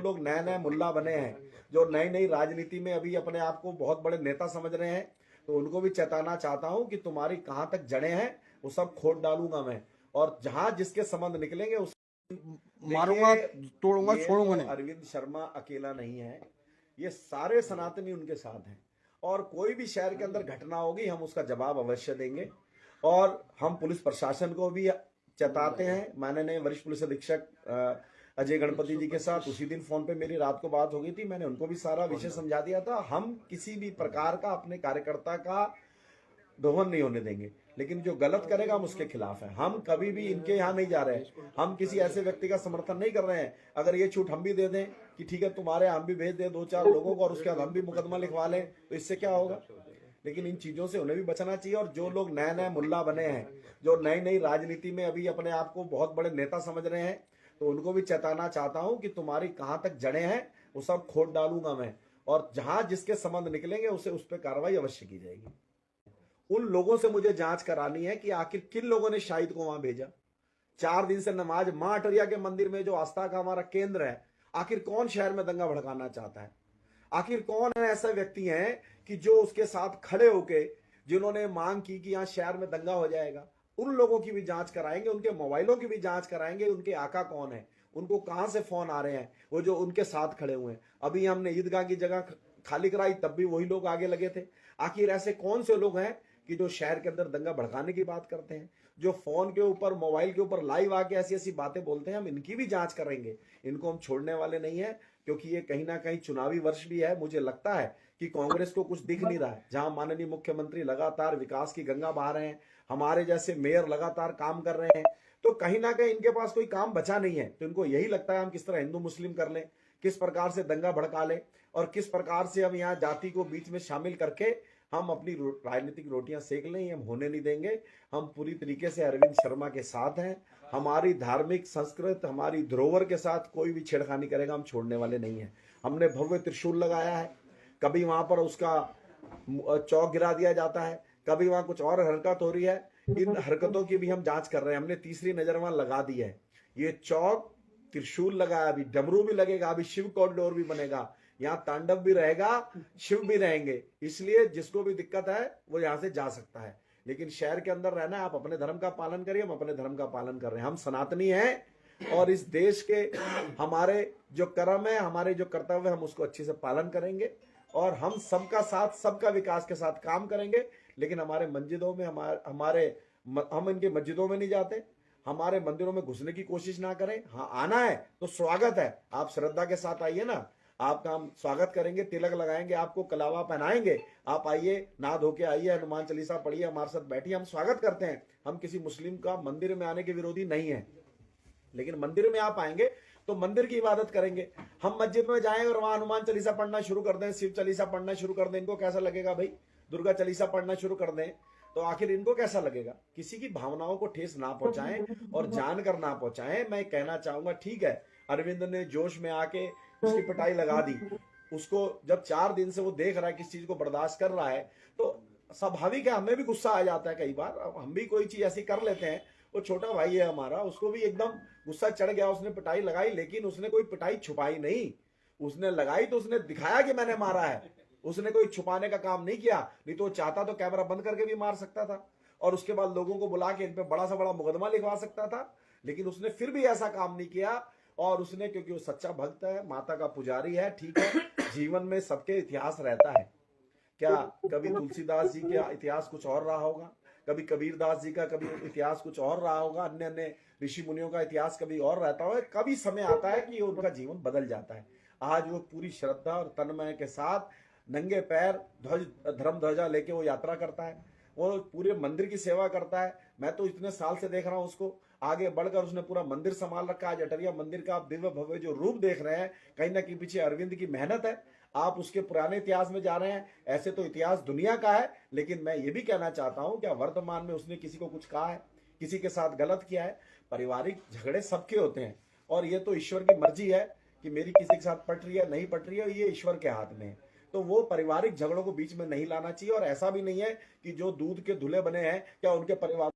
लोग नए नए मुल्ला बने हैं, जो नई नई राजनीति में अभी अपने आप को बहुत बड़े नेता समझ रहे हैं, तो उनको भी चेताना चाहता हूं कि तुम्हारी कहां तक जड़ें हैं वो सब खोद डालूंगा मैं। और जहां जिसके संबंध निकलेंगे उस मारूंगा, तोड़ूंगा, ये छोड़ूंगा तो नहीं। अरविंद शर्मा अकेला नहीं है, ये सारे सनातनी उनके साथ हैं। और कोई भी शहर के अंदर घटना होगी हम उसका जवाब अवश्य देंगे। और हम पुलिस प्रशासन को भी चेताते हैं। माननीय वरिष्ठ पुलिस अधीक्षक अजय गणपति जी के साथ उसी दिन फोन पे मेरी रात को बात हो गई थी, मैंने उनको भी सारा विषय समझा दिया था। हम किसी भी प्रकार का अपने कार्यकर्ता का दोहन नहीं होने देंगे, लेकिन जो गलत करेगा हम उसके खिलाफ है। हम कभी भी इनके यहाँ नहीं जा रहे हैं, हम किसी ऐसे व्यक्ति का समर्थन नहीं कर रहे हैं। अगर ये छूट हम भी दे दें कि ठीक है तुम्हारे हम भी भेज दें 2-4 लोगों को और उसके बाद हम भी मुकदमा लिखवा लें, तो इससे क्या होगा। लेकिन इन चीजों से उन्हें भी बचना चाहिए। और जो लोग नए नए मुल्ला बने हैं, जो नई नई राजनीति में अभी अपने आप को बहुत बड़े नेता समझ रहे हैं, तो उनको भी चेताना चाहता हूं कि तुम्हारी कहां तक जड़ें हैं वो सब खोद डालूंगा मैं। और जहां जिसके संबंध निकलेंगे उसे उस पर कार्रवाई अवश्य की जाएगी। उन लोगों से मुझे जांच करानी है कि आखिर किन लोगों ने शाहिद को वहां भेजा। 4 दिन से नमाज मां अटरिया के मंदिर में जो आस्था का हमारा केंद्र है, आखिर कौन शहर में दंगा भड़काना चाहता है। आखिर कौन है ऐसे व्यक्ति हैं कि जो उसके साथ खड़े होके जिन्होंने मांग की कि यहां शहर में दंगा हो जाएगा। उन लोगों की भी जांच कराएंगे, उनके मोबाइलों की भी जांच कराएंगे, उनके आका कौन है, उनको कहां से फोन आ रहे हैं, वो जो उनके साथ खड़े हुए हैं। अभी हमने ईदगाह की जगह खाली कराई, तब भी वही लोग आगे लगे थे। आखिर ऐसे कौन से लोग हैं कि जो शहर के अंदर दंगा भड़काने की बात करते हैं, जो फोन के ऊपर मोबाइल के ऊपर लाइव आके ऐसी ऐसी बातें बोलते हैं। हम इनकी भी जांच करेंगे, इनको हम छोड़ने वाले नहीं है, क्योंकि ये कहीं ना कहीं चुनावी वर्ष भी है। मुझे लगता है कि कांग्रेस को कुछ दिख नहीं रहा है। जहां माननीय मुख्यमंत्री लगातार विकास की गंगा बहा रहे हैं, हमारे जैसे मेयर लगातार काम कर रहे हैं, तो कहीं ना कहीं इनके पास कोई काम बचा नहीं है। तो इनको यही लगता है हम किस तरह हिंदू मुस्लिम कर लें, किस प्रकार से दंगा भड़का लें और किस प्रकार से हम यहाँ जाति को बीच में शामिल करके हम अपनी राजनीतिक रोटियां सेक लें। हम होने नहीं देंगे। हम पूरी तरीके से अरविंद शर्मा के साथ हैं। हमारी धार्मिक संस्कृत, हमारी धरोहर के साथ कोई भी छेड़खानी करेगा हम छोड़ने वाले नहीं हैं। हमने भव्य त्रिशूल लगाया है, कभी वहां पर उसका चौक गिरा दिया जाता है, कभी वहां कुछ और हरकत हो रही है। इन हरकतों की भी हम जांच कर रहे हैं। हमने तीसरी नजर वहां लगा दी है। ये चौक, त्रिशूल लगाया, अभी डमरू भी लगेगा, अभी शिव कॉरिडोर भी बनेगा, यहाँ तांडव भी रहेगा, शिव भी रहेंगे। इसलिए जिसको भी दिक्कत है वो यहाँ से जा सकता है। लेकिन शहर के अंदर रहना है, आप अपने धर्म का पालन करिए, हम अपने धर्म का पालन कर रहे हैं। हम सनातनी हैं और इस देश के हमारे जो कर्म है, हमारे जो कर्तव्य है, हम उसको अच्छे से पालन करेंगे। और हम सबका साथ, सबका विकास के साथ काम करेंगे। लेकिन हमारे मस्जिदों में हम इनके मस्जिदों में नहीं जाते, हमारे मंदिरों में घुसने की कोशिश ना करें। हाँ, आना है तो स्वागत है, आप श्रद्धा के साथ आइए ना, आपका हम स्वागत करेंगे, तिलक लगाएंगे, आपको कलावा पहनाएंगे, आप आइए, नहा धो के आइए, हनुमान चालीसा पढ़िए, हमारे साथ बैठिए, हम स्वागत करते हैं। हम किसी मुस्लिम का मंदिर में आने के विरोधी नहीं है, लेकिन मंदिर में आप आएंगे तो मंदिर की इबादत करेंगे। हम मस्जिद में जाएं और वहां हनुमान चालीसा पढ़ना शुरू कर दें, शिव चालीसा पढ़ना शुरू कर दें, इनको कैसा लगेगा भाई। दुर्गा चालीसा पढ़ना शुरू कर दें तो आखिर इनको कैसा लगेगा। किसी की भावनाओं को ठेस ना पहुंचाएं और जानकर ना पहुंचाएं। मैं कहना चाहूंगा, ठीक है, अरविंद ने जोश में आके उसकी पिटाई लगा दी, उसको जब 4 दिन से वो देख रहा है, किस चीज को बर्दाश्त कर रहा है, तो स्वाभाविक है हमें भी गुस्सा आ जाता है। कई बार हम भी कोई चीज ऐसी कर लेते हैं। वो छोटा भाई है हमारा, उसको भी एकदम गुस्सा चढ़ गया, उसने पिटाई लगाई, लेकिन उसने कोई पिटाई छुपाई नहीं। उसने लगाई तो उसने दिखाया कि मैंने मारा है, उसने कोई छुपाने का काम नहीं किया। नहीं तो चाहता तो कैमरा बंद करके भी मार सकता था और उसके बाद लोगों को बुला के इन पे बड़ा से बड़ा मुकदमा लिखवा सकता था, लेकिन उसने फिर भी ऐसा काम नहीं किया। और उसने, क्योंकि वो सच्चा भक्त है, माता का पुजारी है, ठीक है, जीवन में सबके इतिहास रहता है। क्या कभी तुलसीदास जी का इतिहास कुछ और रहा होगा, कभी कबीरदास जी का कभी इतिहास कुछ और रहा होगा, अन्य अन्य ऋषि मुनियों का इतिहास कभी और रहता होगा। कभी समय आता है कि उनका जीवन बदल जाता है। आज वो पूरी श्रद्धा और तन्मय के साथ नंगे पैर धर्म ध्वजा लेके वो यात्रा करता है, वो पूरे मंदिर की सेवा करता है। मैं तो इतने साल से देख रहा हूं उसको, आगे बढ़कर उसने पूरा मंदिर संभाल रखा है। आज अटरिया मंदिर का आप दिव्य भव्य जो रूप देख रहे हैं, कहीं ना कहीं पीछे अरविंद की मेहनत है। आप उसके पुराने इतिहास में जा रहे हैं। ऐसे तो इतिहास दुनिया का है, लेकिन मैं ये भी कहना चाहता हूं क्या वर्तमान में उसने किसी को कुछ कहा है, किसी के साथ गलत किया है। पारिवारिक झगड़े सबके होते हैं और ये तो ईश्वर की मर्जी है कि मेरी किसी के साथ पट रही है नहीं पट रही है, ये ईश्वर के हाथ में है। तो वो पारिवारिक झगड़ों को बीच में नहीं लाना चाहिए। और ऐसा भी नहीं है कि जो दूध के धुले बने हैं क्या उनके परिवार